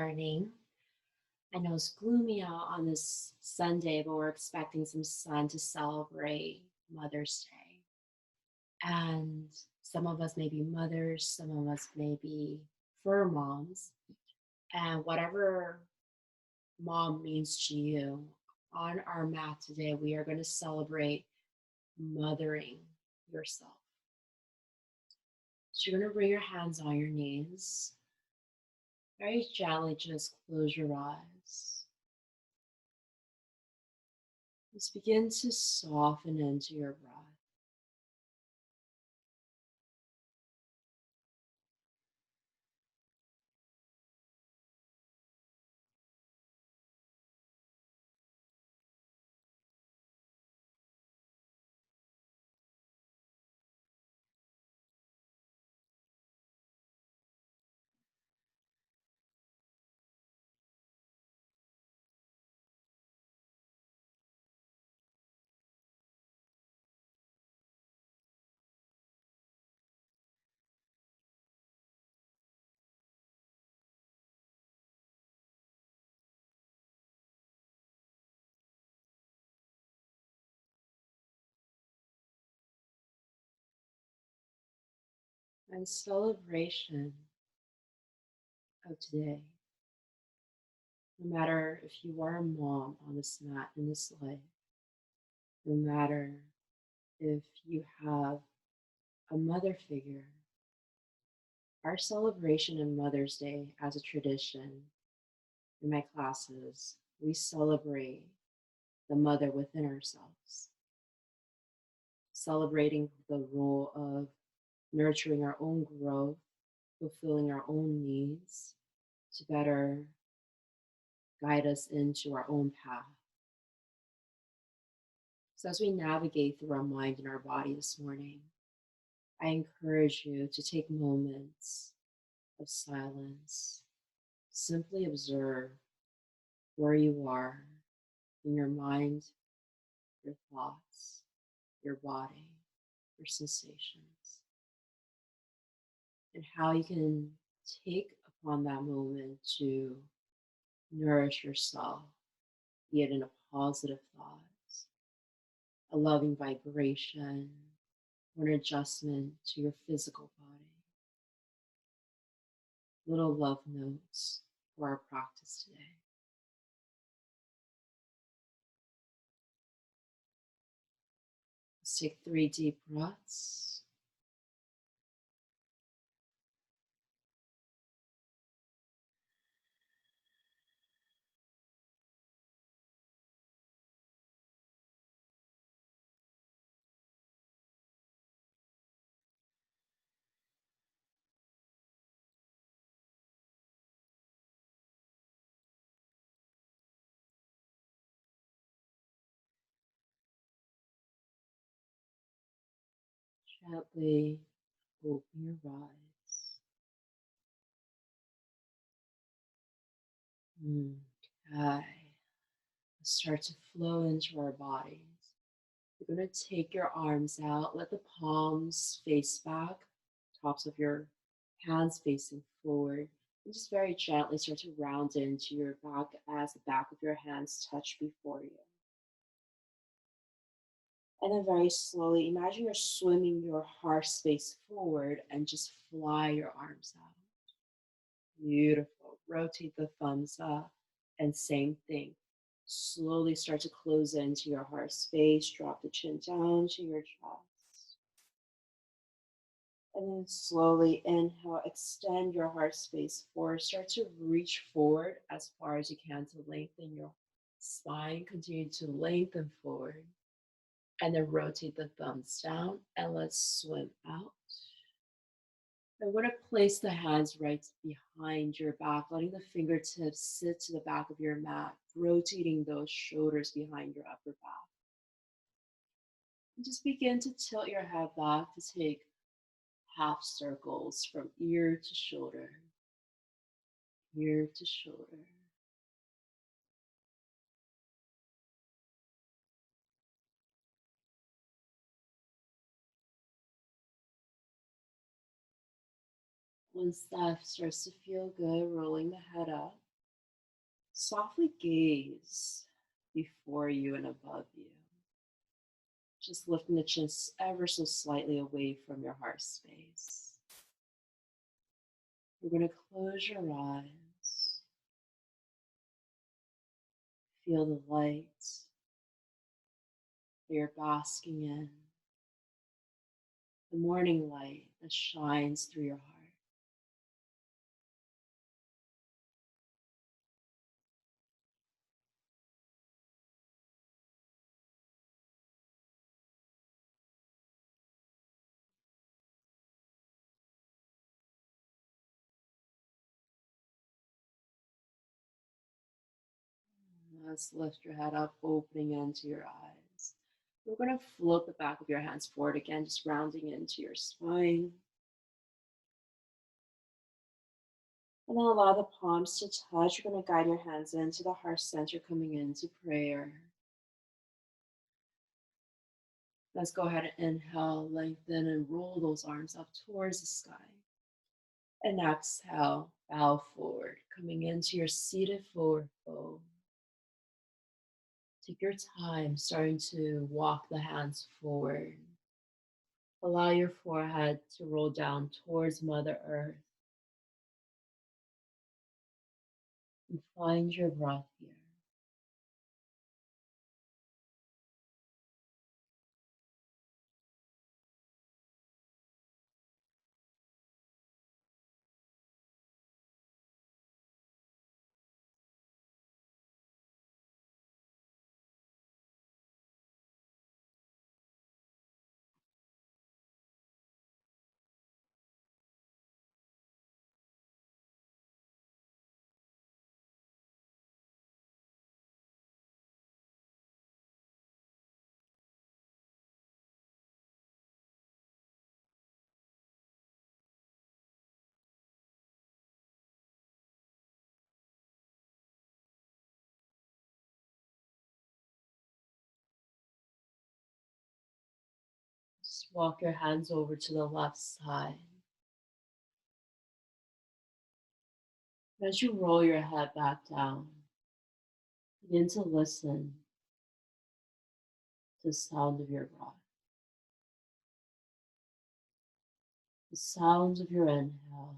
morning. I know it's gloomy out on this Sunday, but we're expecting some sun to celebrate Mother's Day. And some of us may be mothers, some of us may be fur moms. And whatever mom means to you, on our mat today, we are going to celebrate mothering yourself. So you're going to bring your hands on your knees. Very gently, just close your eyes. Just begin to soften into your breath. And celebration of today, no matter if you are a mom on this mat in this life, no matter if you have a mother figure, our celebration of Mother's Day as a tradition in my classes, we celebrate the mother within ourselves, celebrating the role of nurturing our own growth, fulfilling our own needs to better guide us into our own path. So, as we navigate through our mind and our body this morning, I encourage you to take moments of silence. Simply observe where you are in your mind, your thoughts, your body, your sensations, and how you can take upon that moment to nourish yourself, be it in a positive thought, a loving vibration, or an adjustment to your physical body. Little love notes for our practice today. Let's take 3 deep breaths. Gently open your eyes. Okay. Start to flow into our bodies. You're going to take your arms out, let the palms face back, tops of your hands facing forward, and just very gently start to round into your back as the back of your hands touch before you. And then very slowly, imagine you're swimming your heart space forward and just fly your arms out. Beautiful. Rotate the thumbs up. And same thing. Slowly start to close into your heart space. Drop the chin down to your chest. And then slowly inhale, extend your heart space forward. Start to reach forward as far as you can to lengthen your spine. Continue to lengthen forward. And then rotate the thumbs down and let's swim out. I want to place the hands right behind your back, letting the fingertips sit to the back of your mat, rotating those shoulders behind your upper back. And just begin to tilt your head back to take half circles from ear to shoulder, ear to shoulder. Once that starts to feel good, rolling the head up, Softly gaze before you and above you, just lifting the chin ever so slightly away from your heart space. You're going to close your eyes, feel the light that you're basking in, the morning light that shines through your heart. Let's lift your head up, opening into your eyes. We're going to float the back of your hands forward again, just rounding into your spine. And then allow the palms to touch. You're going to guide your hands into the heart center, coming into prayer. Let's go ahead and inhale, lengthen, and roll those arms up towards the sky. And exhale, bow forward, coming into your seated forward fold. Take your time starting to walk the hands forward. Allow your forehead to roll down towards Mother Earth. And find your breath here. Just walk your hands over to the left side. As you roll your head back down, begin to listen to the sound of your breath, the sounds of your inhale,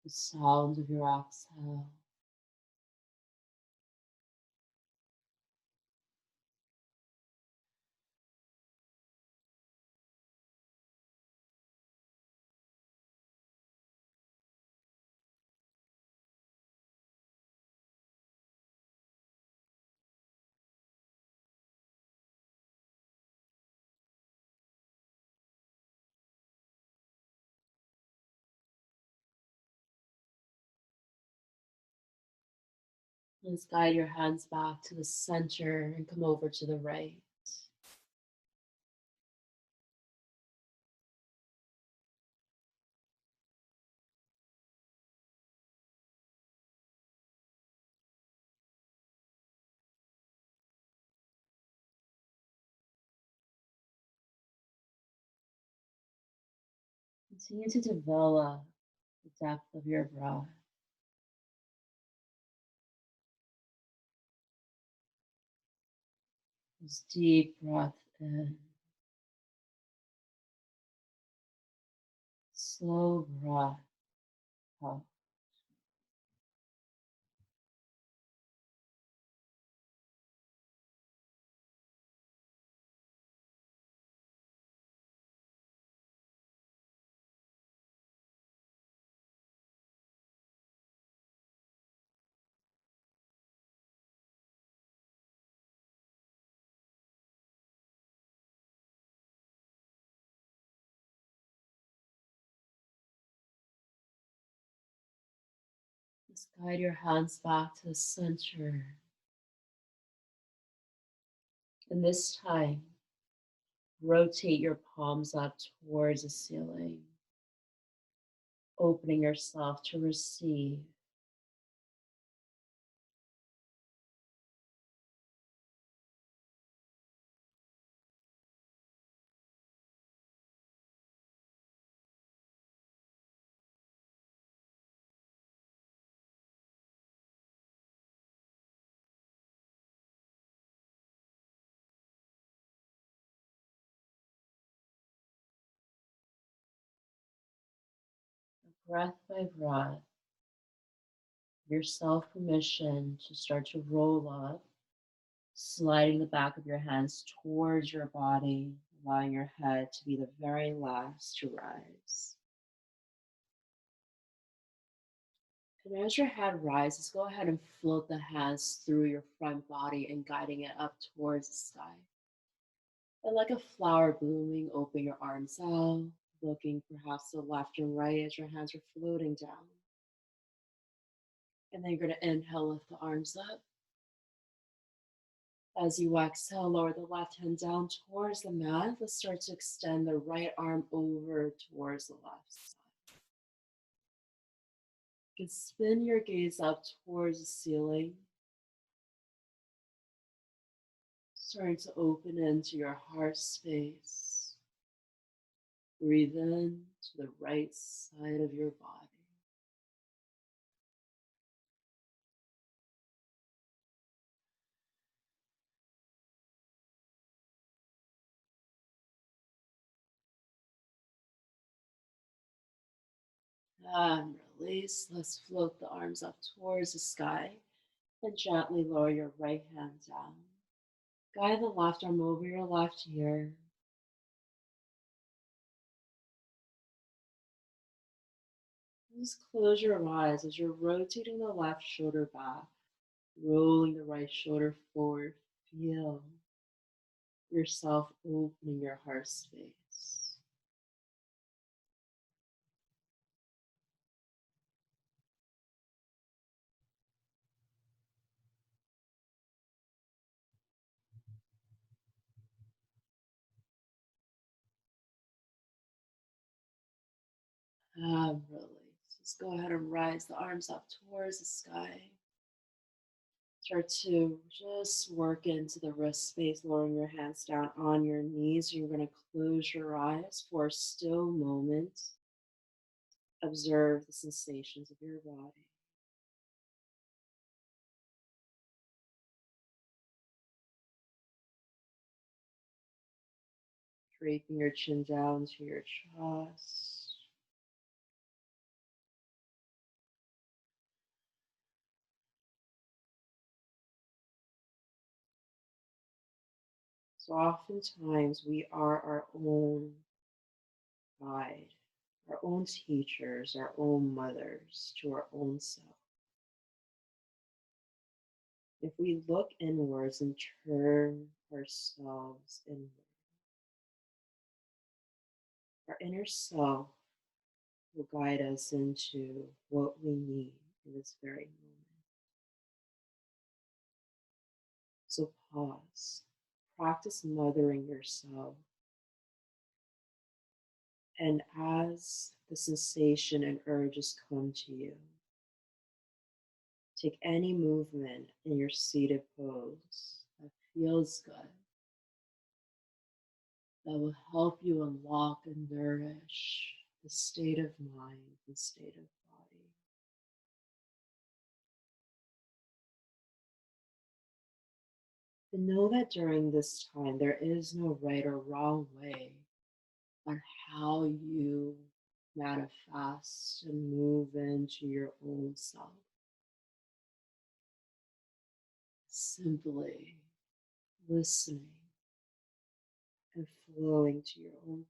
the sound of your exhale. Let's guide your hands back to the center and come over to the right. Continue to develop the depth of your breath. This deep breath in, slow breath out. Just guide your hands back to the center. And this time, rotate your palms up towards the ceiling, opening yourself to receive. breath by breath, yourself permission to start to roll up, sliding the back of your hands towards your body, allowing your head to be the very last to rise. And as your head rises, go ahead and float the hands through your front body and guiding it up towards the sky. And like a flower blooming, open your arms out, looking perhaps to the left and right as your hands are floating down. And then you're going to inhale, lift the arms up. As you exhale, lower the left hand down towards the mat. Let's start to extend the right arm over towards the left side. You can spin your gaze up towards the ceiling, starting to open into your heart space. Breathe in to the right side of your body. And release. Let's float the arms up towards the sky and gently lower your right hand down. Guide the left arm over your left ear. Just close your eyes as you're rotating the left shoulder back, rolling the right shoulder forward. Feel yourself opening your heart space. And release. Just go ahead and rise the arms up towards the sky. Start to just work into the wrist space, lowering your hands down on your knees. You're going to close your eyes for a still moment. Observe the sensations of your body. Draping your chin down to your chest. So oftentimes we are our own guide, our own teachers, our own mothers to our own self. If we look inwards and turn ourselves inward, our inner self will guide us into what we need in this very moment. So pause, practice mothering yourself. And as the sensation and urges come to you, take any movement in your seated pose that feels good, that will help you unlock and nourish the state of mind and state of body. And know that during this time, there is no right or wrong way on how you manifest and move into your own self. Simply listening and flowing to your own breath.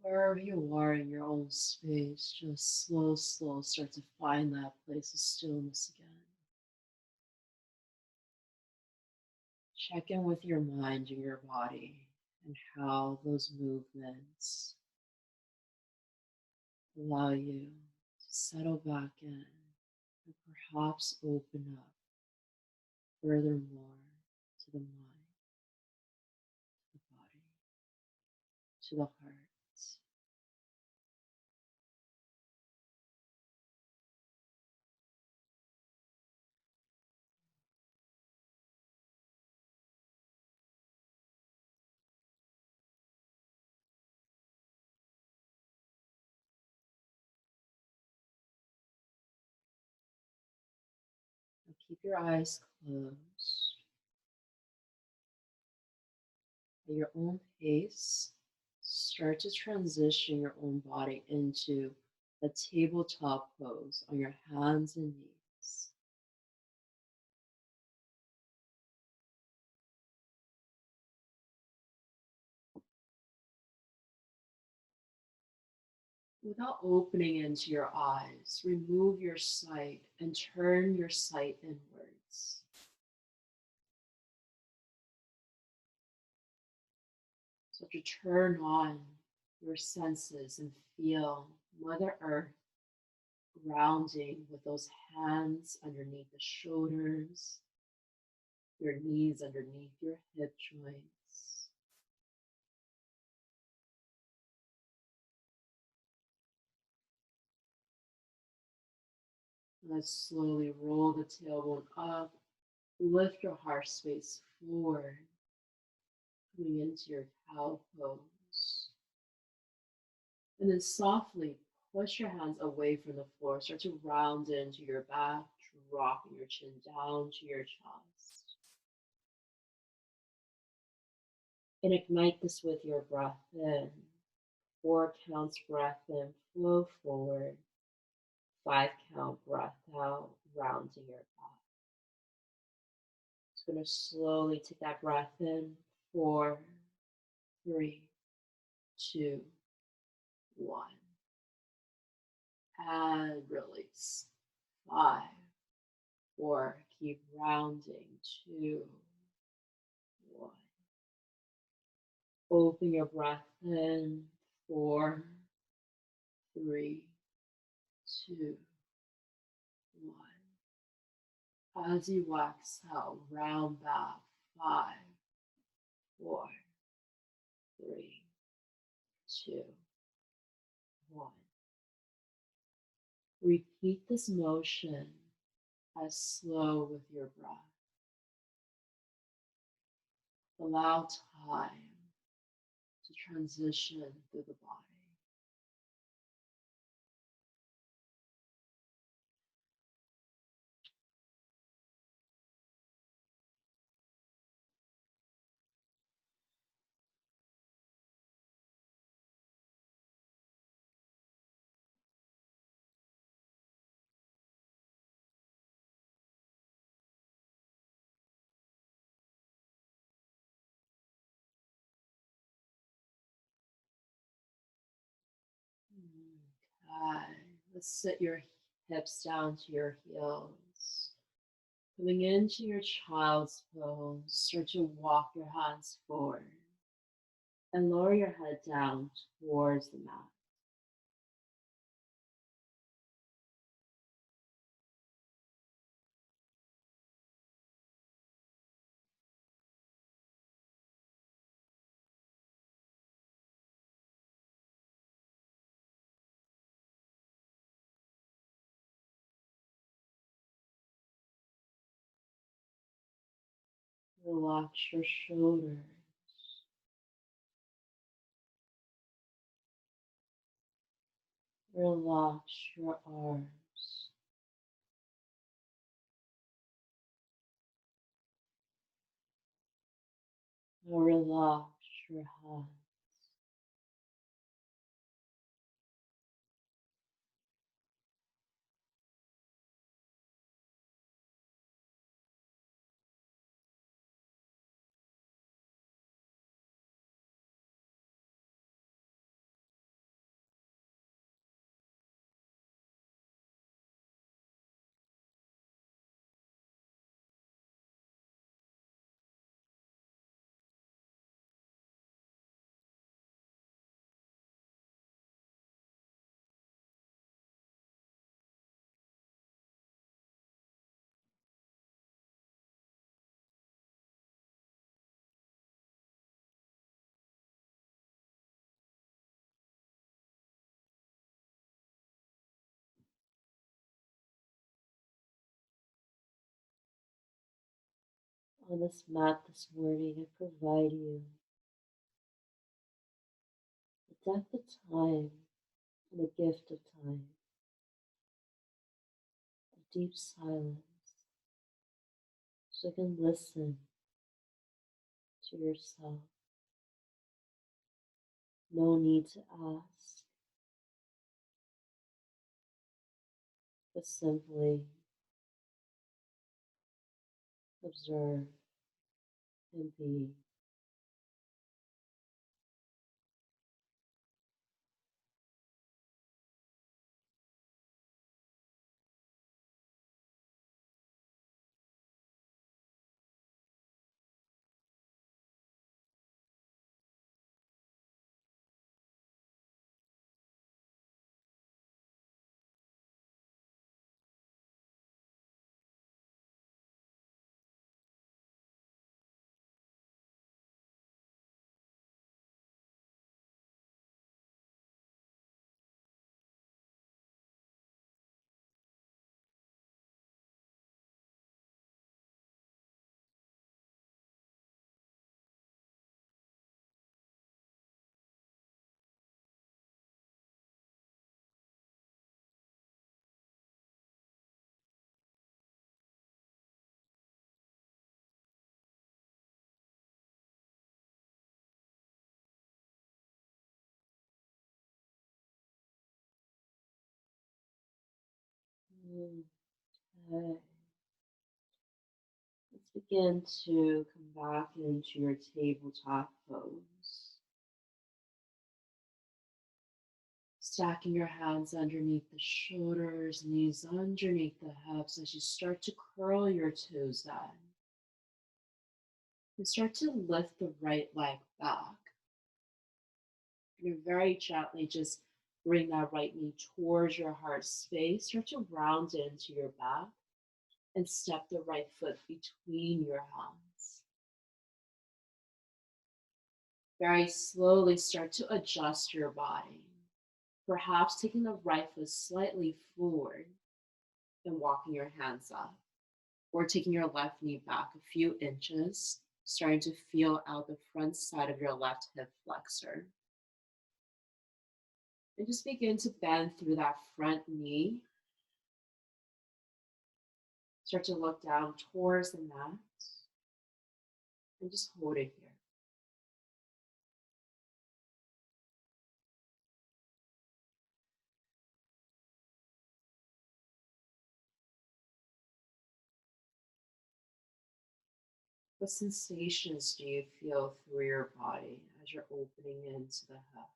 Wherever you are in your own space, just slow, start to find that place of stillness again. Check in with your mind and your body and how those movements allow you to settle back in and perhaps open up furthermore to the mind, the body. to the heart. Now keep your eyes closed. At your own pace, start to transition your own body into a tabletop pose on your hands and knees. Without opening into your eyes, remove your sight and turn your sight inwards. So to turn on your senses and feel Mother Earth grounding with those hands underneath the shoulders, your knees underneath your hip joints. Let's slowly roll the tailbone up, lift your heart space forward, coming into your cow pose. And then softly push your hands away from the floor. Start to round into your back, dropping your chin down to your chest. And ignite this with your breath in. 4 counts breath in, flow forward. 5 count breath out, rounding your back. Just going to slowly take that breath in. 4, 3, 2, 1. And release. 5, 4. Keep rounding. 2, 1. Open your breath in. 4, 3, 2, 1. As you exhale, round back. 5, 4, 3, 2, 1. Repeat this motion as slow with your breath. Allow time to transition through the body. Okay, let's sit your hips down to your heels. Coming into your child's pose, start to walk your hands forward and lower your head down towards the mat. Relax your shoulders. Relax your arms. Now relax your hands. On this mat this morning, I provide you the depth of time and the gift of time, of deep silence, so you can listen to yourself. No need to ask, but simply observe and be. Okay. Let's begin to come back into your tabletop pose. Stacking your hands underneath the shoulders, knees underneath the hips as you start to curl your toes in. And start to lift the right leg back. And very gently just bring that right knee towards your heart space. Start to round into your back and step the right foot between your hands. Very slowly start to adjust your body. Perhaps taking the right foot slightly forward and walking your hands up, or taking your left knee back a few inches, starting to feel out the front side of your left hip flexor. And just begin to bend through that front knee. Start to look down towards the mat and just hold it here. What sensations do you feel through your body as you're opening into the hips?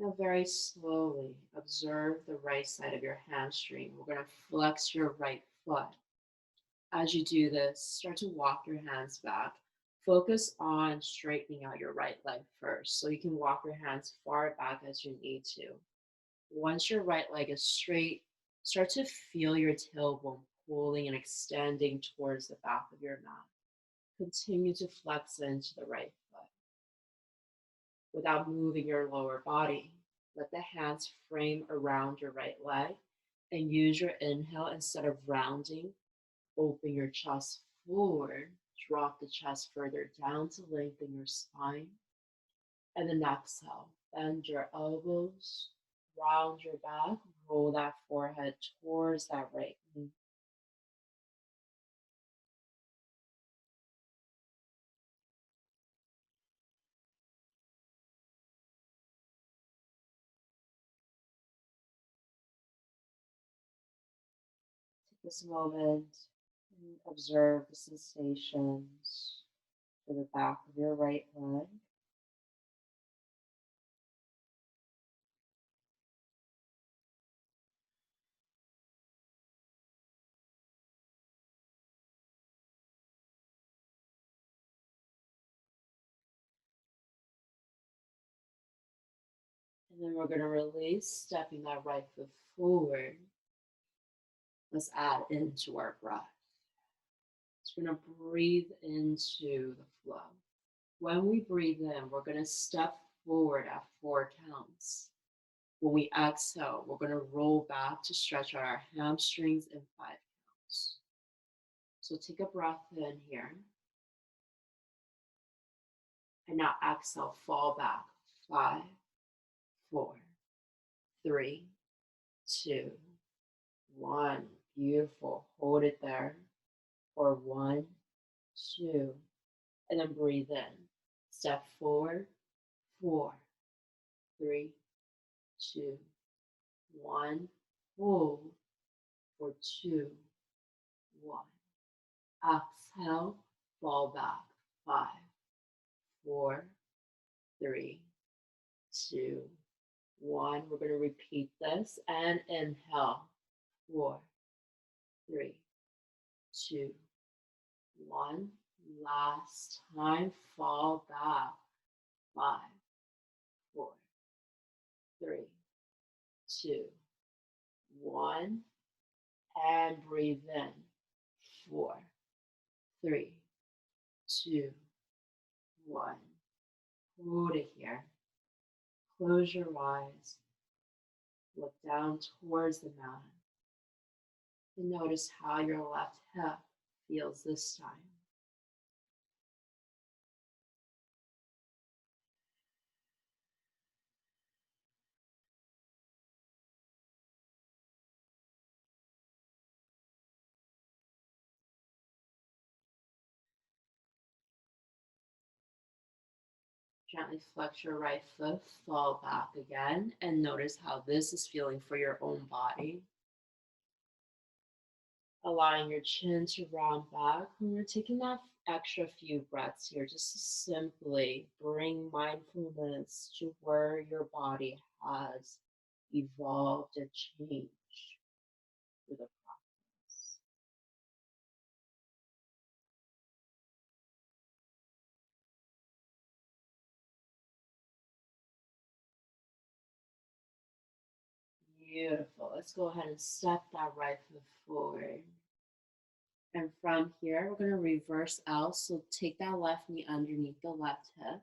Now, very slowly observe the right side of your hamstring. We're going to flex your right foot. As you do this, start to walk your hands back. Focus on straightening out your right leg first. So you can walk your hands far back as you need to. Once your right leg is straight, start to feel your tailbone pulling and extending towards the back of your mat. Continue to flex into the right foot without moving your lower body. Let the hands frame around your right leg and use your inhale instead of rounding. Open your chest forward, drop the chest further down to lengthen your spine. And then exhale, bend your elbows, round your back, roll that forehead towards that right knee. Take this moment and observe the sensations to the back of your right leg. And then we're going to release, stepping that right foot forward. Let's add into our breath. So we're going to breathe into the flow. When we breathe in, we're going to step forward at 4 counts. When we exhale, we're going to roll back to stretch out our hamstrings in 5 counts. So take a breath in here. And now exhale, fall back. 5, 4, 3, 2, 1. Beautiful. Hold it there for 1, 2, and then breathe in. Step forward, 4, 3, 2, 1. Hold for 2, 1. Exhale, fall back. 5, 4, 3, 2, 1. We're going to repeat this and inhale. 4, 3, 2, 1. Last time, fall back. 5, 4, 3, 2, 1. And breathe in. 4, 3, 2, 1. Hold it here. Close your eyes. Look down towards the mat. And notice how your left hip feels this time. Gently flex your right foot, fall back again, and notice how this is feeling for your own body. Allowing your chin to round back. And we're taking that extra few breaths here just to simply bring mindfulness to where your body has evolved and changed through the process. Beautiful. Let's go ahead and step that right foot forward. And from here, we're going to reverse out. So take that left knee underneath the left hip.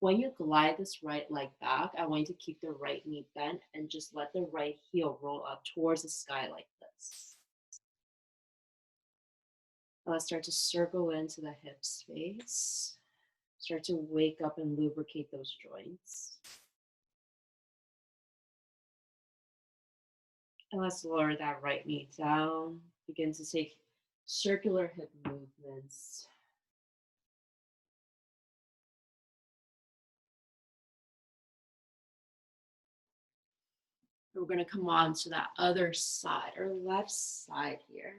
When you glide this right leg back, I want you to keep the right knee bent and just let the right heel roll up towards the sky like this. And let's start to circle into the hip space. Start to wake up and lubricate those joints. And let's lower that right knee down. Begin to take circular hip movements. We're going to come on to that other side or left side here.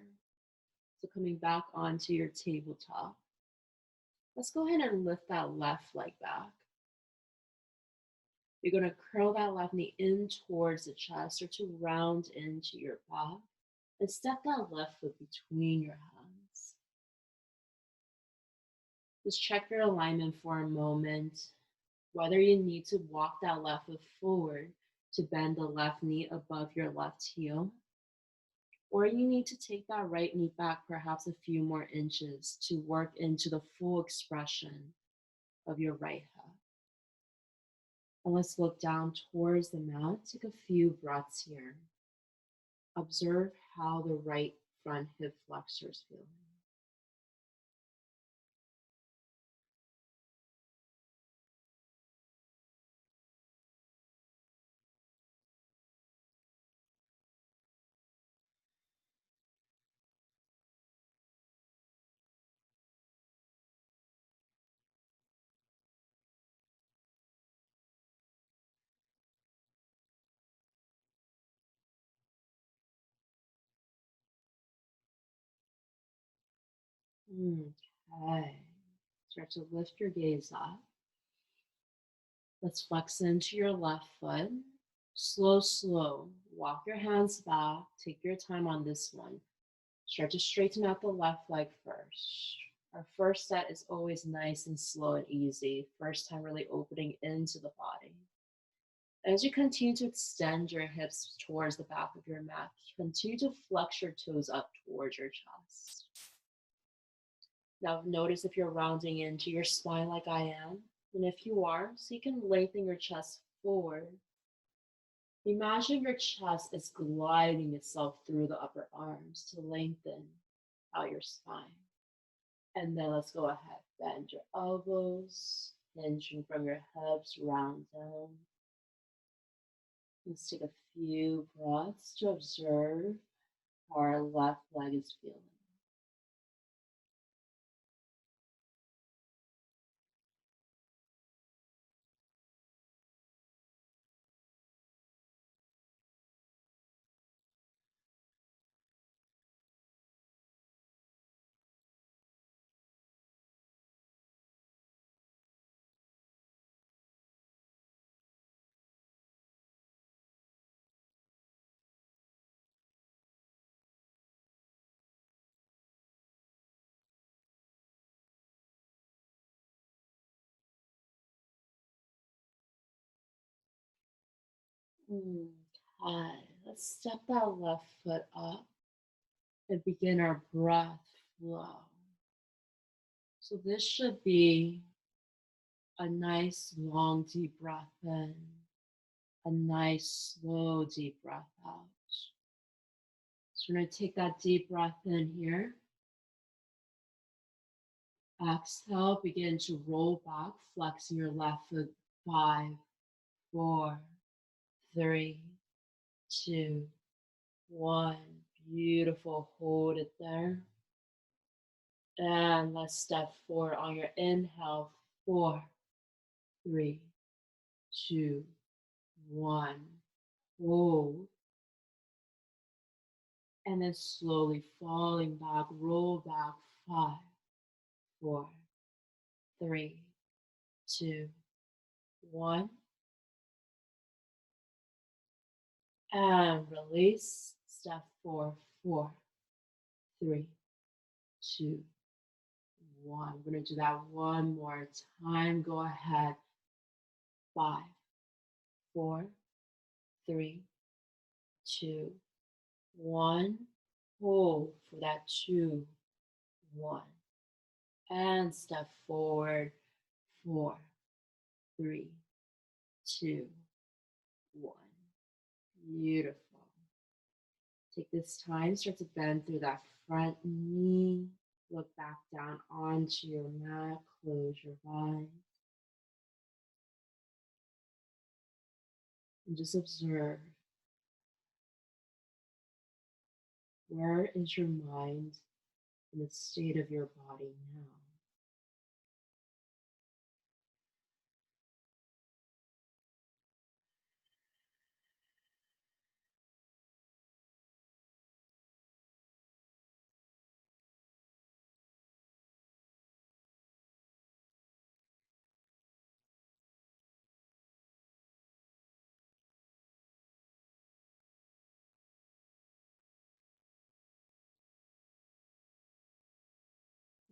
So coming back onto your tabletop. Let's go ahead and lift that left leg back. You're going to curl that left knee in towards the chest or to round into your back. And step that left foot between your hands. Just check your alignment for a moment. Whether you need to walk that left foot forward to bend the left knee above your left heel, or you need to take that right knee back perhaps a few more inches to work into the full expression of your right hip. And let's look down towards the mat. Take a few breaths here. Observe how the right front hip flexor is feeling. Okay. Start to lift your gaze up. Let's flex into your left foot. Slow, slow. Walk your hands back. Take your time on this one. Start to straighten out the left leg first. Our first set is always nice and slow and easy. First time really opening into the body. As you continue to extend your hips towards the back of your mat, continue to flex your toes up towards your chest. Now, notice if you're rounding into your spine like I am. And if you are, so you can lengthen your chest forward. Imagine your chest is gliding itself through the upper arms to lengthen out your spine. And then let's go ahead, bend your elbows, hinging from your hips, round down. Let's take a few breaths to observe how our left leg is feeling. Okay, let's step that left foot up and begin our breath flow. So this should be a nice long deep breath in, a nice slow deep breath out. So we're going to take that deep breath in here. Exhale, begin to roll back, flexing your left foot. 5, 4, 3, 2, 1. Beautiful. Hold it there. And let's step forward on your inhale. 4, 3, 2, 1. Hold. And then slowly falling back, roll back. 5, 4, 3, 2, 1. And release. Step 4, 4, 3, 2, 1. We're going to do that one more time. Go ahead. 5, 4, 3, 2, 1. Hold for that 2, 1. And step forward. 4, 3, 2, 1. Beautiful. Take this time, start to bend through that front knee. Look back down onto your mat. Close your eyes. And just observe, where is your mind in the state of your body now?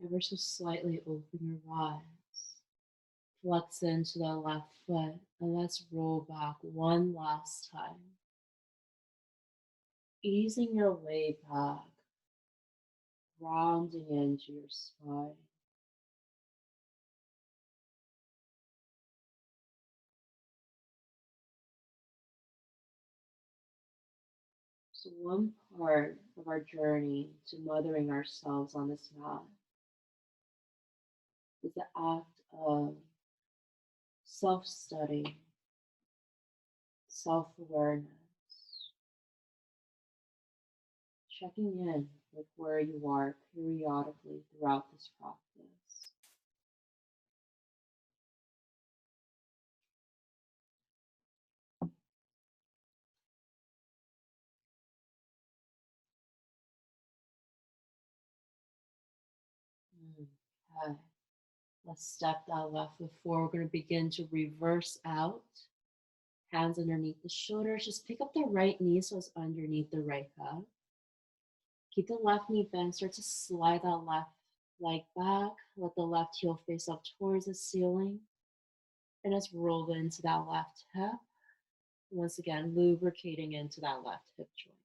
Ever so slightly open your eyes. Flex into the left foot and let's roll back one last time. Easing your way back, rounding into your spine. So one part of our journey to mothering ourselves on this mat is the act of self-study, self-awareness, checking in with where you are periodically throughout this practice. Okay. Let's step that left foot forward. We're going to begin to reverse out. Hands underneath the shoulders. Just pick up the right knee so it's underneath the right hip. Keep the left knee bent. Start to slide that left leg back. Let the left heel face up towards the ceiling. And let's roll into that left hip. Once again, lubricating into that left hip joint.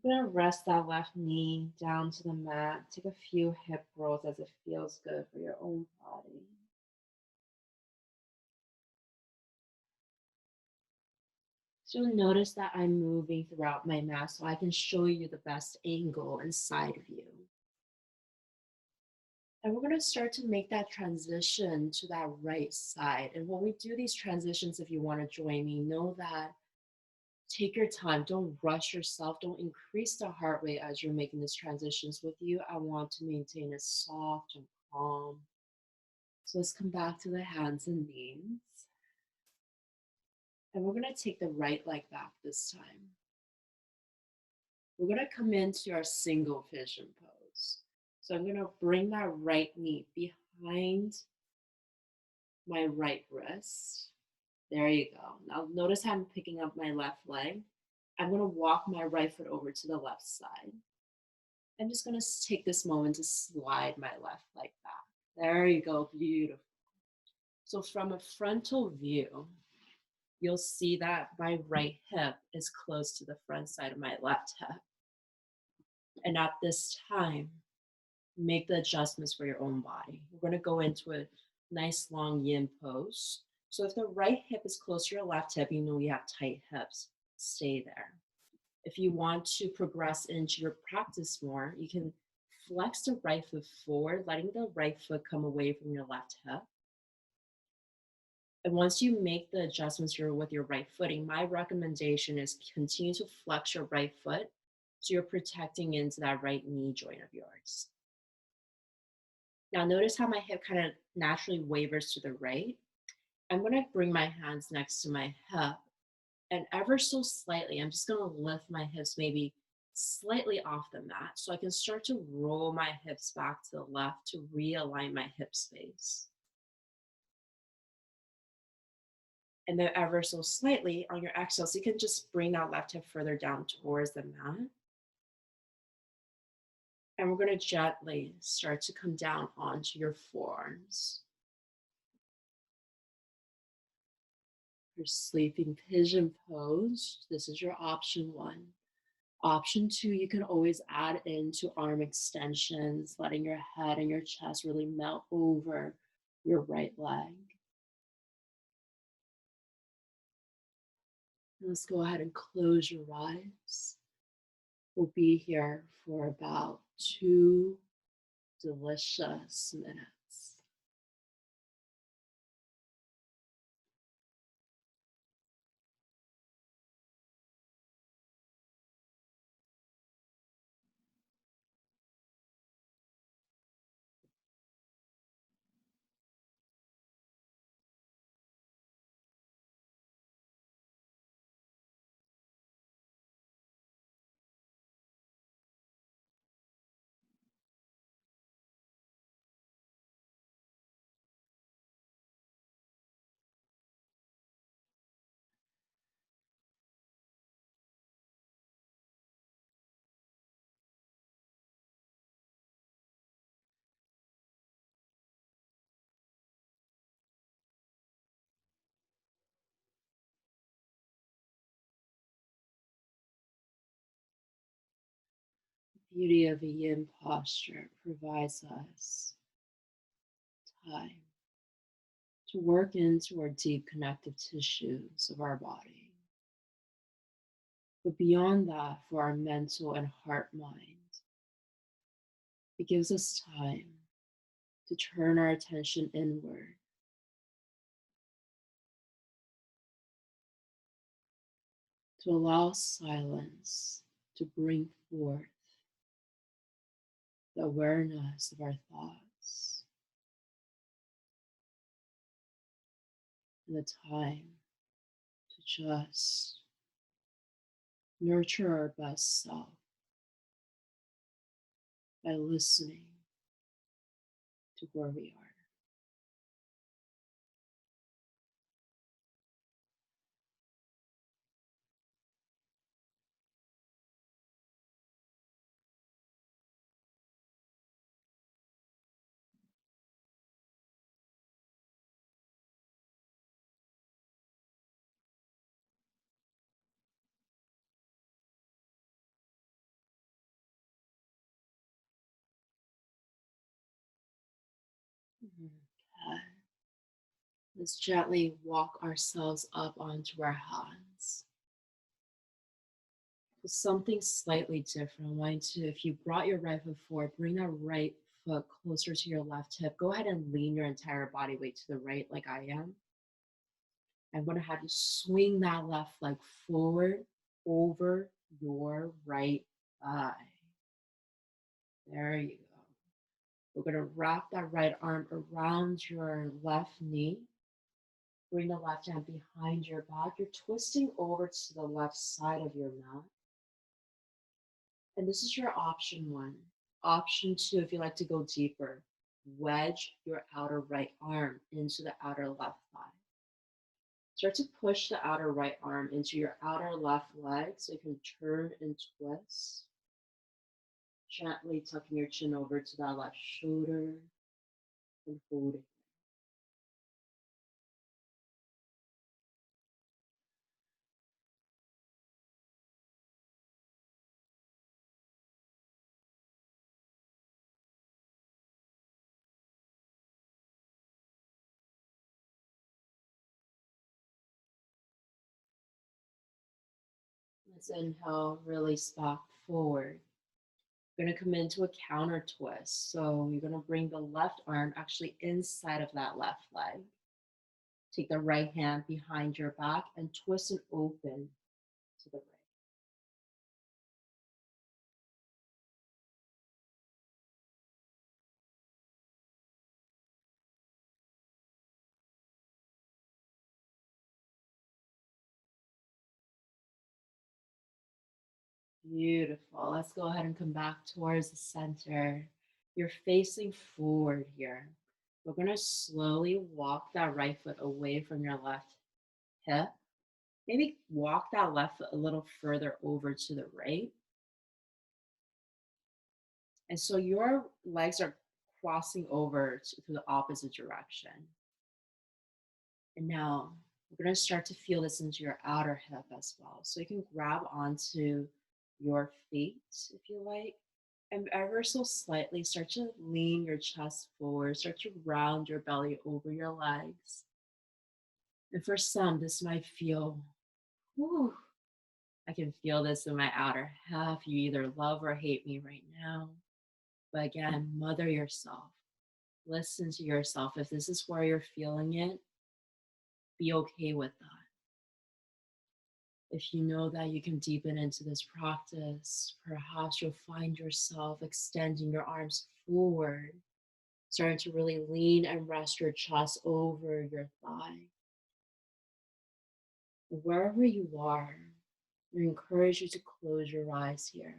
I'm gonna rest that left knee down to the mat. Take a few hip rolls as it feels good for your own body. So you'll notice that I'm moving throughout my mat so I can show you the best angle and side view. And we're going to start to make that transition to that right side. And when we do these transitions, if you want to join me, know that take your time. Don't rush yourself. Don't increase the heart rate as you're making these transitions with you. I want to maintain a soft and calm. So let's come back to the hands and knees. And we're going to take the right leg back this time. We're going to come into our single vision pose. So I'm going to bring that right knee behind my right wrist. There you go. Now notice how I'm picking up my left leg. I'm going to walk my right foot over to the left side. I'm just going to take this moment to slide my left leg back. There you go. Beautiful. So from a frontal view, you'll see that my right hip is close to the front side of my left hip. And at this time, make the adjustments for your own body. We're going to go into a nice long yin pose. So if the right hip is close to your left hip, you know you have tight hips. Stay there. If you want to progress into your practice more, you can flex the right foot forward, letting the right foot come away from your left hip. And once you make the adjustments with your right footing, my recommendation is continue to flex your right foot so you're protecting into that right knee joint of yours. Now notice how my hip kind of naturally wavers to the right. I'm going to bring my hands next to my hip and ever so slightly, I'm just going to lift my hips maybe slightly off the mat so I can start to roll my hips back to the left to realign my hip space. And then ever so slightly on your exhale, so you can just bring that left hip further down towards the mat. And we're going to gently start to come down onto your forearms. Your sleeping pigeon pose. This is your option one. Option two, you can always add into arm extensions, letting your head and your chest really melt over your right leg. And let's go ahead and close your eyes. We'll be here for about 2 delicious minutes. The beauty of a yin posture provides us time to work into our deep connective tissues of our body. But beyond that, for our mental and heart mind, it gives us time to turn our attention inward, to allow silence to bring forth the awareness of our thoughts, and the time to just nurture our best self by listening to where we are. Okay. Let's gently walk ourselves up onto our hands. So something slightly different. I want you to, if you brought your right foot forward, bring that right foot closer to your left hip. Go ahead and lean your entire body weight to the right, like I am. I'm going to have you swing that left leg forward over your right thigh. There you go. We're going to wrap that right arm around your left knee. Bring the left hand behind your back. You're twisting over to the left side of your mat. And this is your option one. Option two, if you like to go deeper, wedge your outer right arm into the outer left thigh. Start to push the outer right arm into your outer left leg so you can turn and twist. Gently tucking your chin over to that left shoulder and hold it. Let's inhale, release back forward. You're going to come into a counter twist. So you're going to bring the left arm actually inside of that left leg. Take the right hand behind your back and twist and open to the right. Beautiful. Let's go ahead and come back towards the center. You're facing forward here. We're going to slowly walk that right foot away from your left hip. Maybe walk that left foot a little further over to the right. And so your legs are crossing over to the opposite direction. And now we're going to start to feel this into your outer hip as well. So you can grab onto your feet if you like, and ever so slightly start to lean your chest forward, start to round your belly over your legs. And for some, this might feel, whew, I can feel this in my outer half. You either love or hate me right now. But again, mother yourself. Listen to yourself. If this is where you're feeling it, be okay with that. If you know that you can deepen into this practice, perhaps you'll find yourself extending your arms forward, starting to really lean and rest your chest over your thigh. Wherever you are, I encourage you to close your eyes here.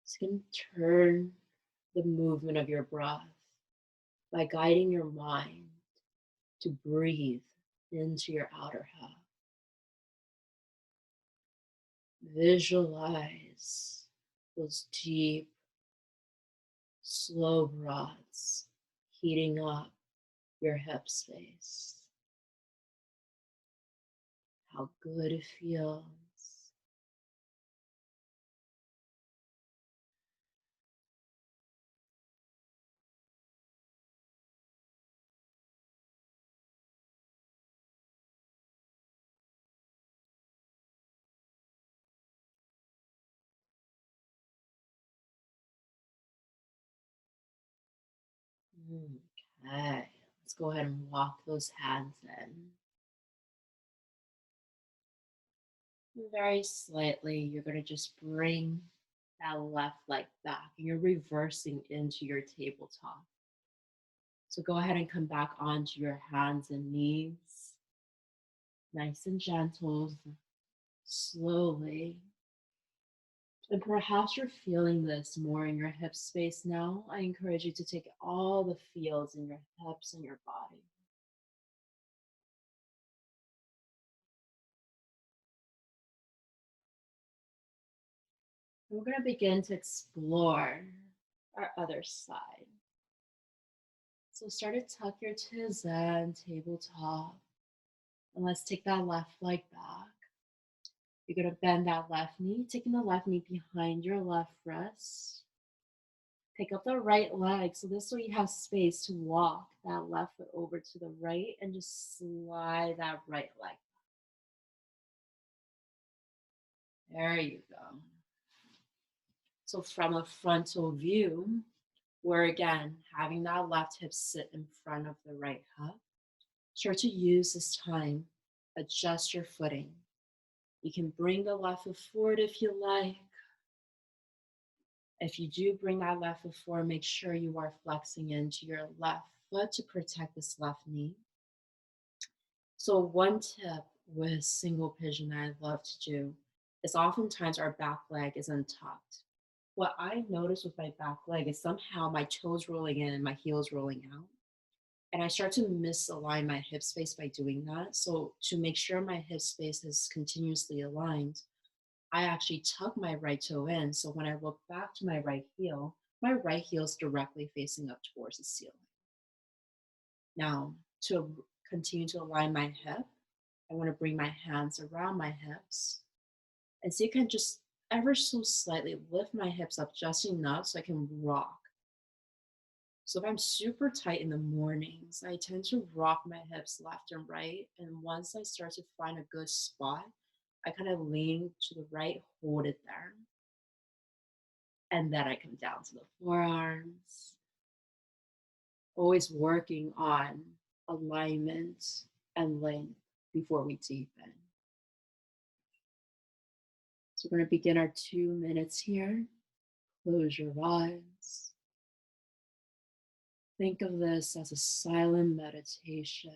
Just going to turn the movement of your breath by guiding your mind to breathe into your outer half. Visualize those deep, slow breaths heating up your hip space. How good it feels. Okay, let's go ahead and walk those hands in. Very slightly, you're going to just bring that left leg back and you're reversing into your tabletop. So go ahead and come back onto your hands and knees, nice and gentle, slowly. And perhaps you're feeling this more in your hip space now. I encourage you to take all the feels in your hips and your body. And we're going to begin to explore our other side. So start to tuck your toes in, tabletop. And let's take that left leg back. You're going to bend that left knee, taking the left knee behind your left wrist. Pick up the right leg. So this way you have space to walk that left foot over to the right and just slide that right leg. There you go. So from a frontal view, we're again having that left hip sit in front of the right hip. Start to use this time, adjust your footing. You can bring the left foot forward if you like. If you do bring that left foot forward, make sure you are flexing into your left foot to protect this left knee. So one tip with single pigeon that I love to do is oftentimes our back leg is untucked. What I notice with my back leg is somehow my toes rolling in and my heels rolling out. And I start to misalign my hip space by doing that. So to make sure my hip space is continuously aligned, I actually tuck my right toe in. So when I look back to my right heel is directly facing up towards the ceiling. Now, to continue to align my hip, I want to bring my hands around my hips. And so you can just ever so slightly lift my hips up just enough so I can rock. So if I'm super tight in the mornings, I tend to rock my hips left and right. And once I start to find a good spot, I kind of lean to the right, hold it there. And then I come down to the forearms, always working on alignment and length before we deepen. So we're going to begin our 2 minutes here. Close your eyes. Think of this as a silent meditation.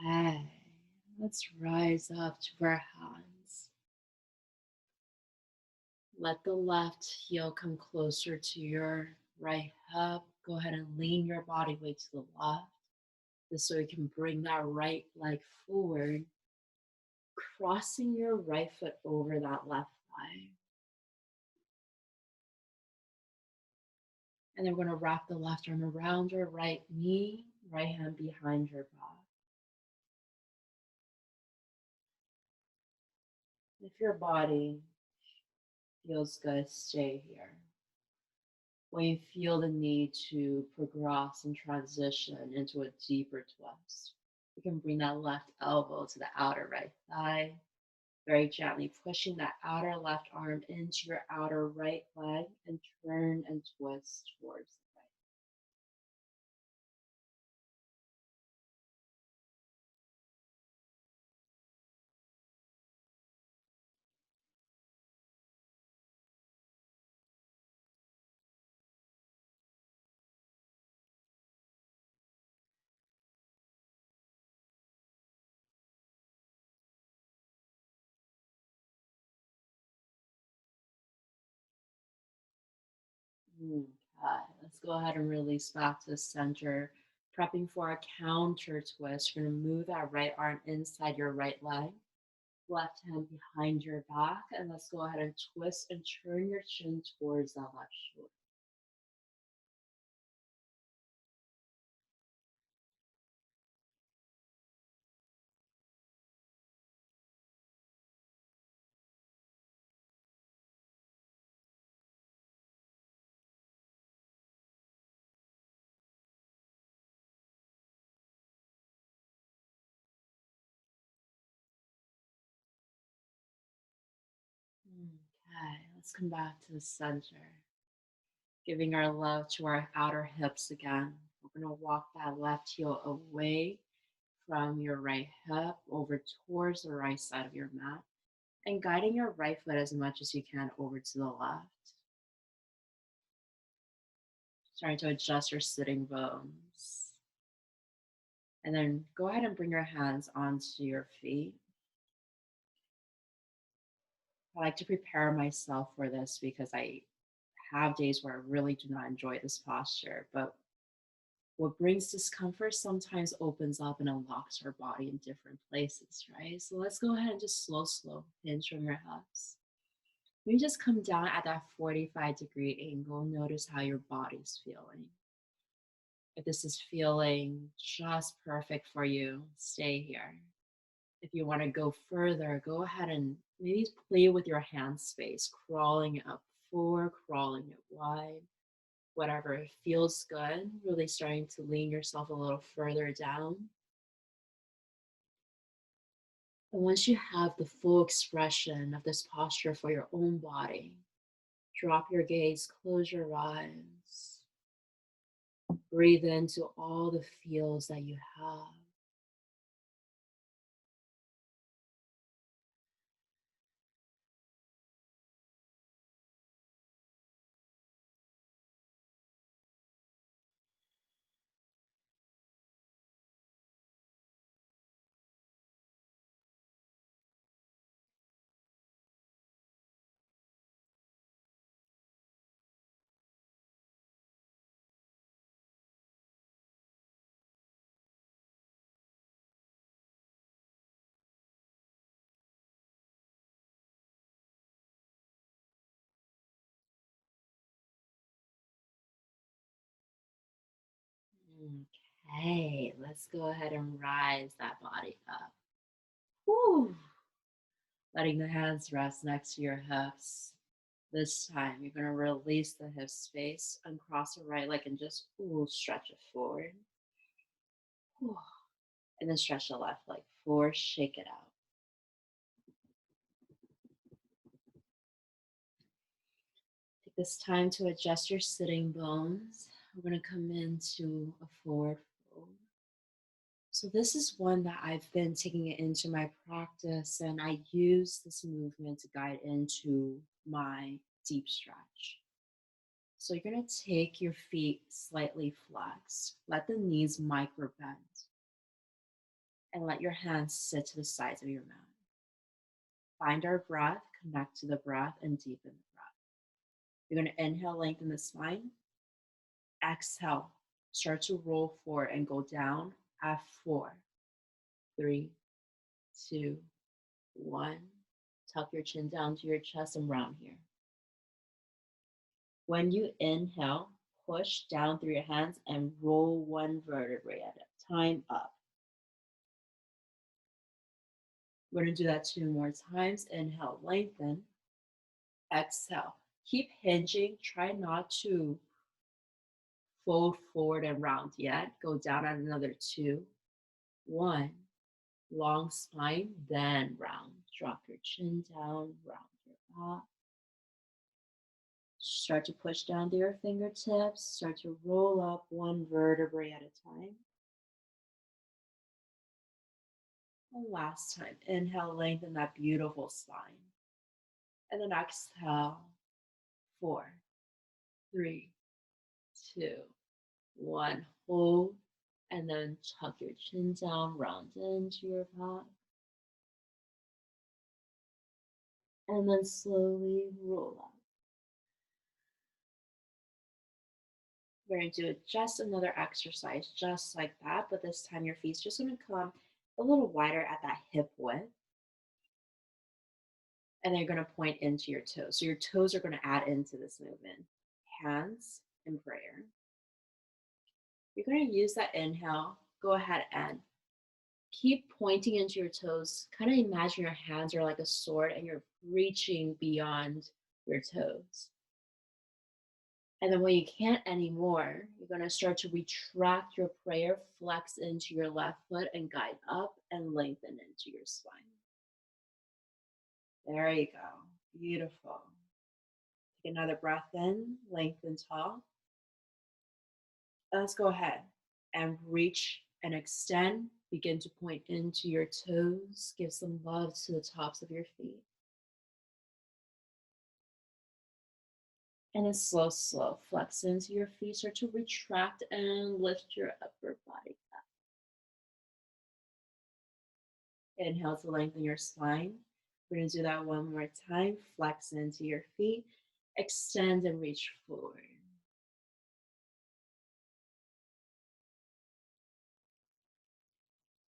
Okay, let's rise up to our hands. Let the left heel come closer to your right hip. Go ahead and lean your body weight to the left. This way you can bring that right leg forward, crossing your right foot over that left thigh. And then we're going to wrap the left arm around your right knee, right hand behind your back. If your body feels good, stay here. When you feel the need to progress and transition into a deeper twist, you can bring that left elbow to the outer right thigh, very gently pushing that outer left arm into your outer right leg and turn and twist towards the right. Okay, let's go ahead and release back to the center. Prepping for a counter twist. You're going to move that right arm inside your right leg, left hand behind your back, and let's go ahead and twist and turn your chin towards that left shoulder. Okay, let's come back to the center. Giving our love to our outer hips again. We're going to walk that left heel away from your right hip over towards the right side of your mat and guiding your right foot as much as you can over to the left. Starting to adjust your sitting bones. And then go ahead and bring your hands onto your feet. I like to prepare myself for this because I have days where I really do not enjoy this posture, but what brings discomfort sometimes opens up and unlocks our body in different places, right? So let's go ahead and just slow hinge from your hips. You just come down at that 45-degree angle. Notice how your body's feeling. If this is feeling just perfect for you, stay here. If you want to go further, go ahead and maybe play with your hand space, crawling it up forward, crawling it wide, whatever it feels good, really starting to lean yourself a little further down. And once you have the full expression of this posture for your own body, drop your gaze, close your eyes, breathe into all the feels that you have. Okay, let's go ahead and rise that body up. Whew. Letting the hands rest next to your hips. This time, you're going to release the hip space, uncross the right leg, and just stretch it forward. Ooh. And then stretch the left leg forward, shake it out. Take this time to adjust your sitting bones. We're going to come into a forward fold. So this is one that I've been taking it into my practice, and I use this movement to guide into my deep stretch. So you're going to take your feet slightly flexed, let the knees micro bend, and let your hands sit to the sides of your mat. Find our breath, connect to the breath, and deepen the breath. You're going to inhale, lengthen the spine. Exhale, start to roll forward and go down at 4, 3, 2, 1. Tuck your chin down to your chest and round here. When you inhale, push down through your hands and roll one vertebrae at a time up. We're going to do that 2 more times. Inhale, lengthen. Exhale. Keep hinging. Try not to fold forward and round yet. Go down at another 2, 1. Long spine, then round. Drop your chin down, round your back. Start to push down to your fingertips. Start to roll up one vertebrae at a time. And last time, inhale, lengthen that beautiful spine. And then exhale, 4, 3, 2, 1. Hold. And then tuck your chin down, round into your back. And then slowly roll up. We're going to do just another exercise, just like that, but this time your feet's just going to come a little wider at that hip width, and then you're going to point into your toes. So your toes are going to add into this movement. Hands in prayer. You're going to use that inhale. Go ahead and keep pointing into your toes. Kind of imagine your hands are like a sword and you're reaching beyond your toes. And then when you can't anymore, you're going to start to retract your prayer, flex into your left foot, and guide up and lengthen into your spine. There you go. Beautiful. Take another breath in, lengthen tall. Let's go ahead and reach and extend. Begin to point into your toes. Give some love to the tops of your feet. And then slow, slow. Flex into your feet. Start to retract and lift your upper body up. Inhale to lengthen your spine. We're going to do that one more time. Flex into your feet. Extend and reach forward.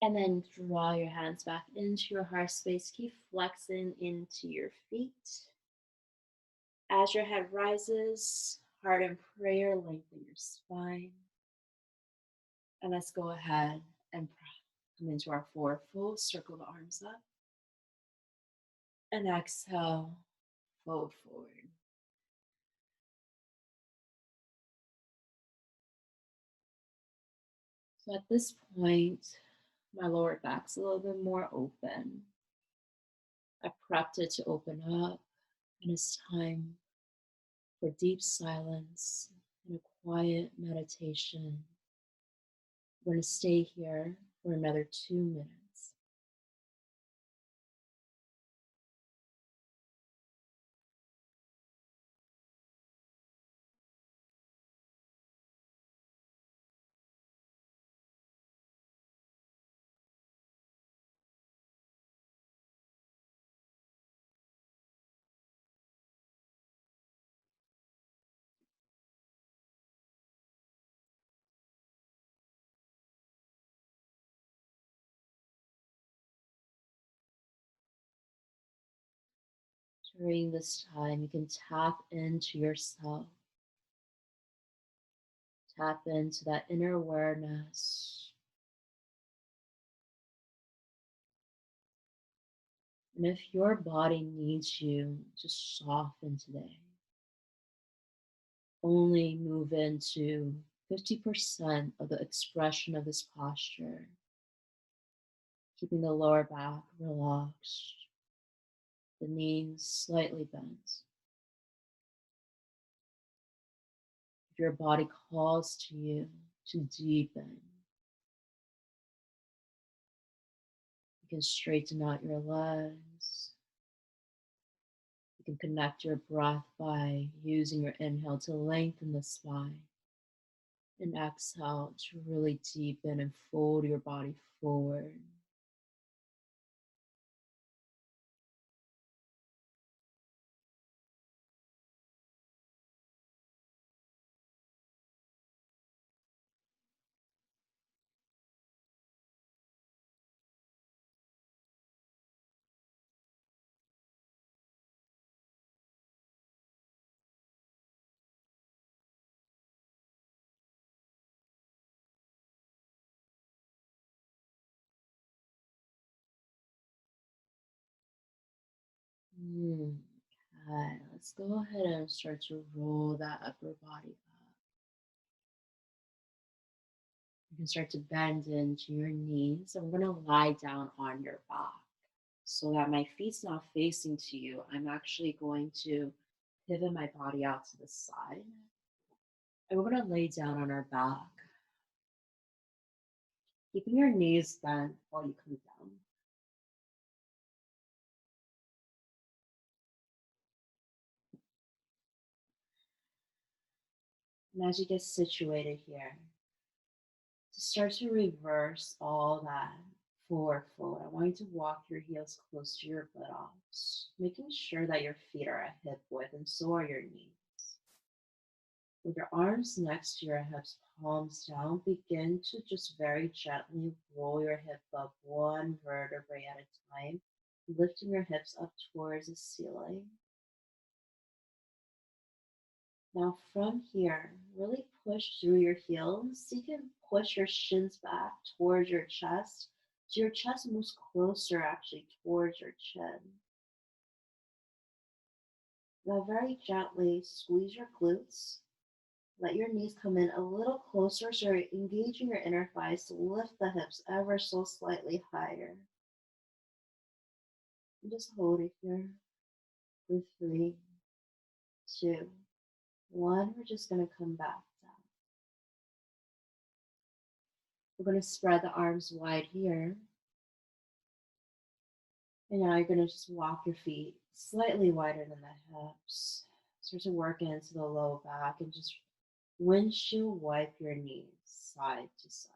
And then draw your hands back into your heart space. Keep flexing into your feet. As your head rises, heart in prayer, lengthen your spine. And let's go ahead and come into our forward fold. Circle the arms up. And exhale, fold forward. So at this point, my lower back's a little bit more open. I prepped it to open up, and it's time for deep silence and a quiet meditation. We're going to stay here for another 2 minutes. During this time, you can tap into yourself, tap into that inner awareness. And if your body needs you to soften today, only move into 50% of the expression of this posture, keeping the lower back relaxed, the knees slightly bent. If your body calls to you to deepen, you can straighten out your legs. You can connect your breath by using your inhale to lengthen the spine and exhale to really deepen and fold your body forward. Mm, okay, let's go ahead and start to roll that upper body up. You can start to bend into your knees. I'm going to lie down on your back so that my feet's not facing to you. I'm actually going to pivot my body out to the side. And we're going to lay down on our back, keeping your knees bent while you come down. And as you get situated here, to start to reverse all that forward fold, I want you to walk your heels close to your buttocks, making sure that your feet are at hip width and so are your knees. With your arms next to your hips, palms down, begin to just very gently roll your hip up one vertebrae at a time, lifting your hips up towards the ceiling. Now, from here, really push through your heels. So you can push your shins back towards your chest. So your chest moves closer actually towards your chin. Now, very gently squeeze your glutes. Let your knees come in a little closer so you're engaging your inner thighs to lift the hips ever so slightly higher. And just hold it here for 3, 2, 1. We're just going to come back down. We're going to spread the arms wide here. And now you're going to just walk your feet slightly wider than the hips. Start to work into the low back and just windshield wipe your knees side to side.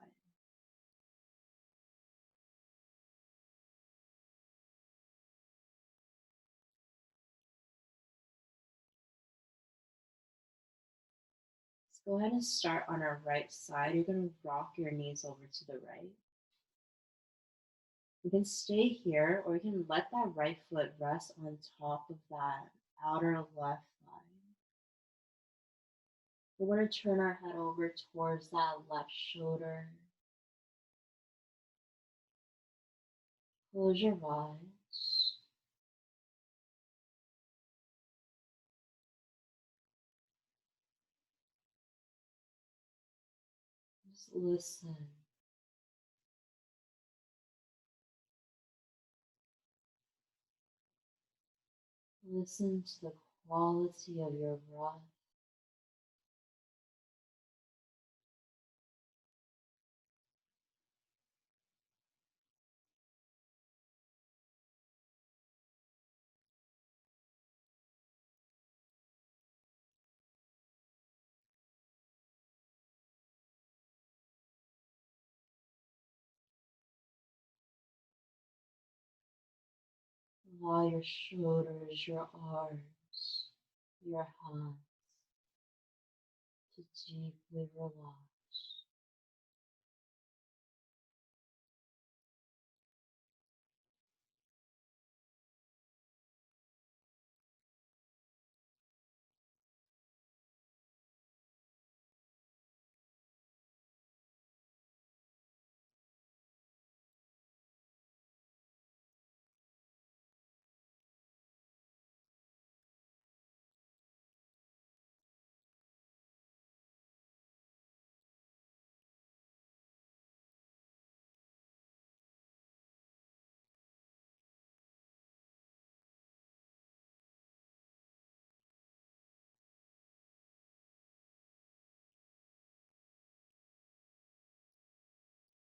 Let's go ahead and start on our right side. You're going to rock your knees over to the right. You can stay here or you can let that right foot rest on top of that outer left thigh. We're going to turn our head over towards that left shoulder. Close your eyes. Just listen. Listen to the quality of your breath. Allow your shoulders, your arms, your hands to deeply relax.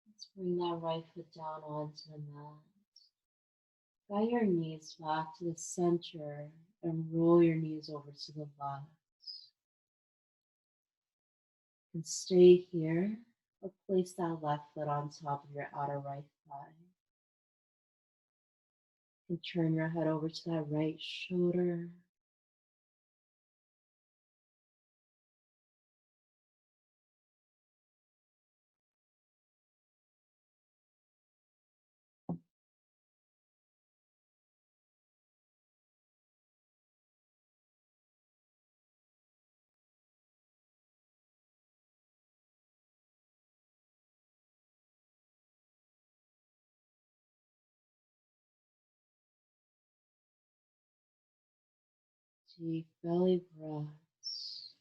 Let's bring that right foot down onto the mat. Guide your knees back to the center and roll your knees over to the left. And stay here or place that left foot on top of your outer right thigh. And turn your head over to that right shoulder. Deep belly breaths.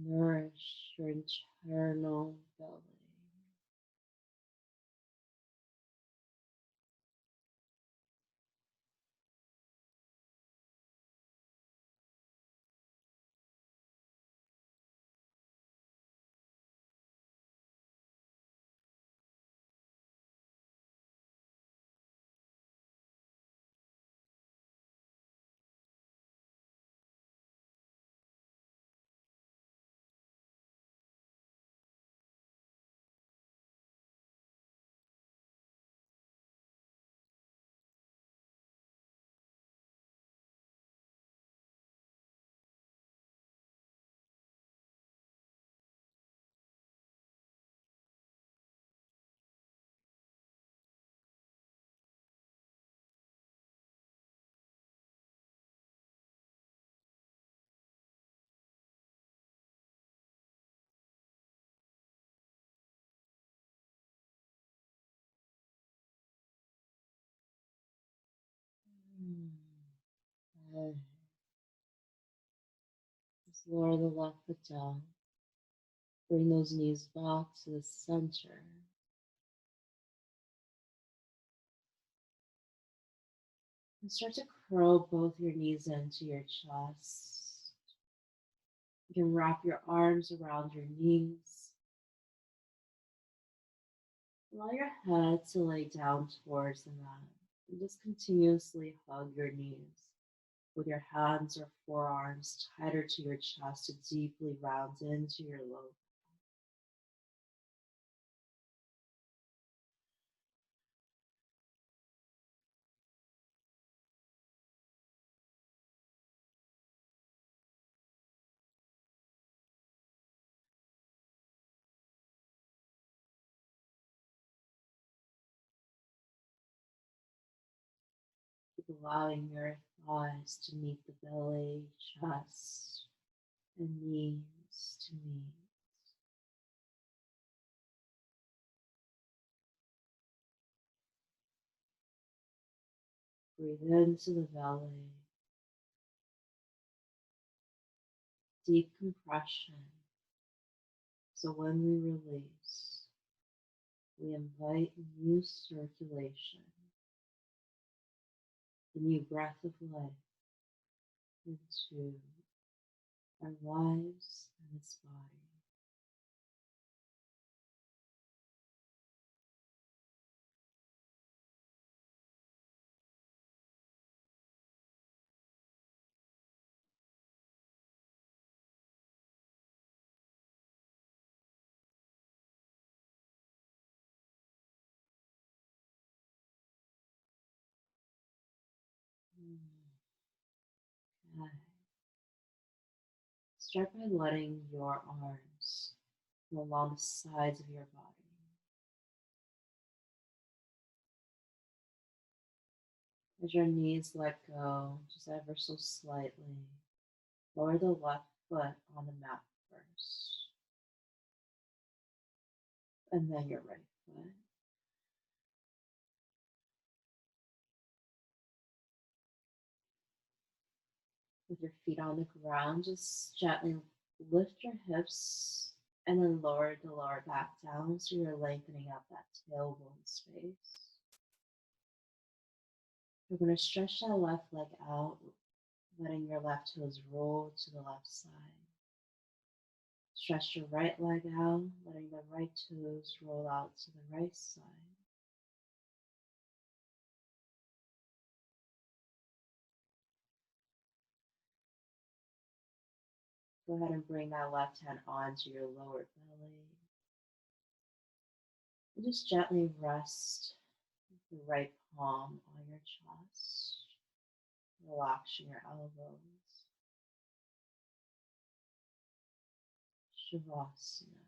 Nourish your internal belly. Good. Just lower the left foot down. Bring those knees back to the center. And start to curl both your knees into your chest. You can wrap your arms around your knees. Allow your head to lay down towards the mat. And just continuously hug your knees with your hands or forearms tighter to your chest to deeply round into your low. Keep allowing your thighs to meet the belly, chest, and knees to meet. Breathe into the belly, deep compression. So when we release, we invite new circulation, the new breath of life into our lives and this body. Okay. Start by letting your arms go along the sides of your body. As your knees let go, just ever so slightly, lower the left foot on the mat first, and then your right foot. With your feet on the ground, just gently lift your hips and then lower the lower back down so you're lengthening out that tailbone space. You're going to stretch that left leg out, letting your left toes roll to the left side. Stretch your right leg out, letting the right toes roll out to the right side. Go ahead and bring that left hand onto your lower belly. And just gently rest the right palm on your chest, relaxing your elbows. Shavasana.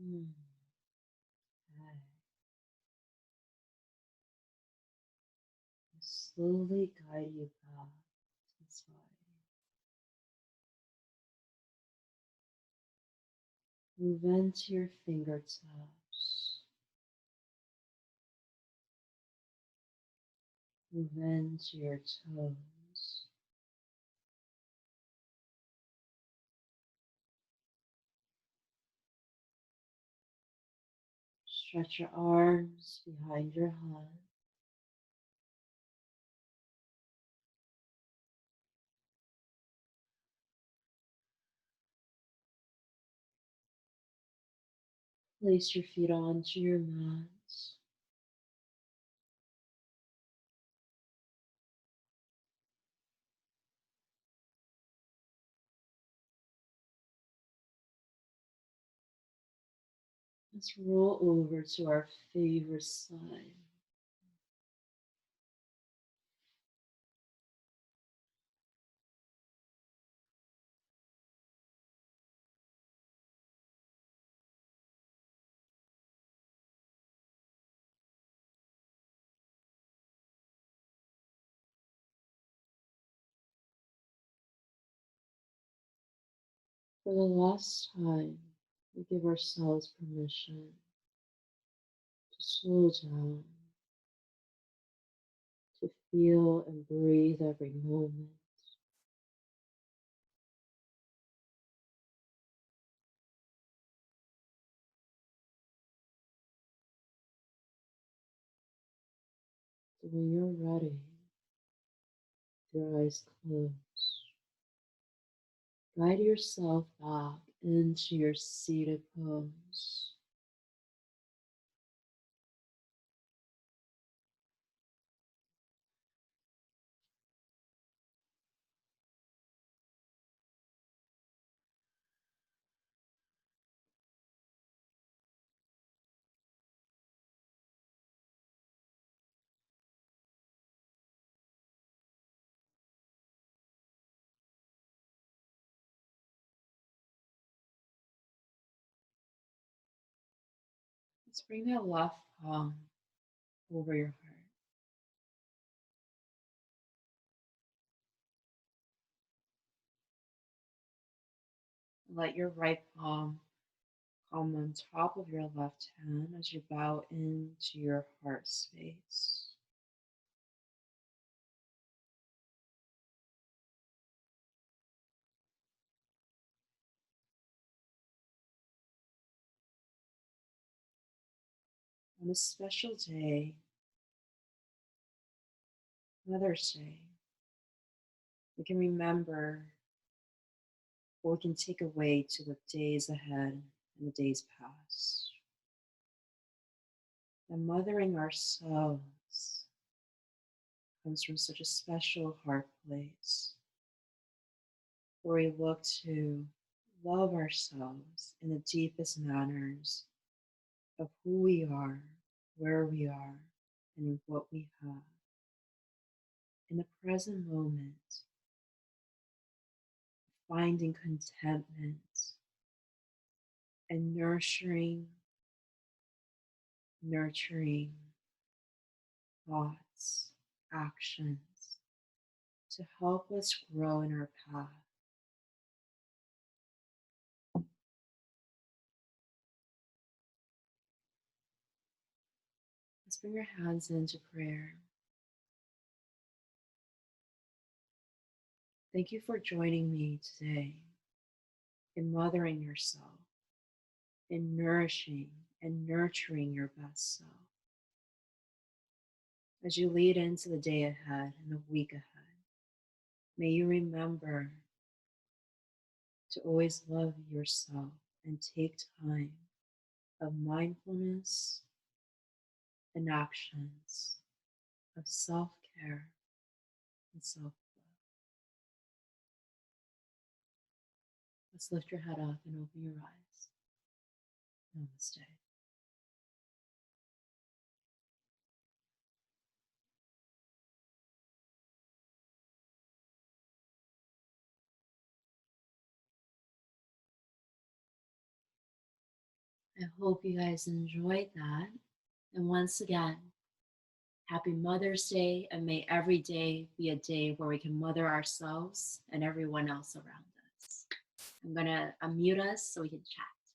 Mm. Okay. Slowly guide you back to this body. Move into your fingertips. Move into your toes. Stretch your arms behind your head. Place your feet onto your mat. Let's roll over to our favorite side. For the last time, we give ourselves permission to slow down, to feel and breathe every moment. So when you're ready, with your eyes closed, guide yourself back into your seated pose. Let's bring that left palm over your heart. Let your right palm come on top of your left hand as you bow into your heart space. On a special day, Mother's Day, we can remember what we can take away to the days ahead and the days past. And mothering ourselves comes from such a special heart place where we look to love ourselves in the deepest manners of who we are, where we are, and what we have. In the present moment, finding contentment and nurturing thoughts, actions to help us grow in our path. Let's bring our hands into prayer. Thank you for joining me today in mothering yourself, in nourishing and nurturing your best self. As you lead into the day ahead and the week ahead, may you remember to always love yourself and take time of mindfulness and actions of self care and self love. Let's lift your head up and open your eyes. Namaste. I hope you guys enjoyed that. And once again, happy Mother's Day, and may every day be a day where we can mother ourselves and everyone else around us. I'm going to unmute us so we can chat.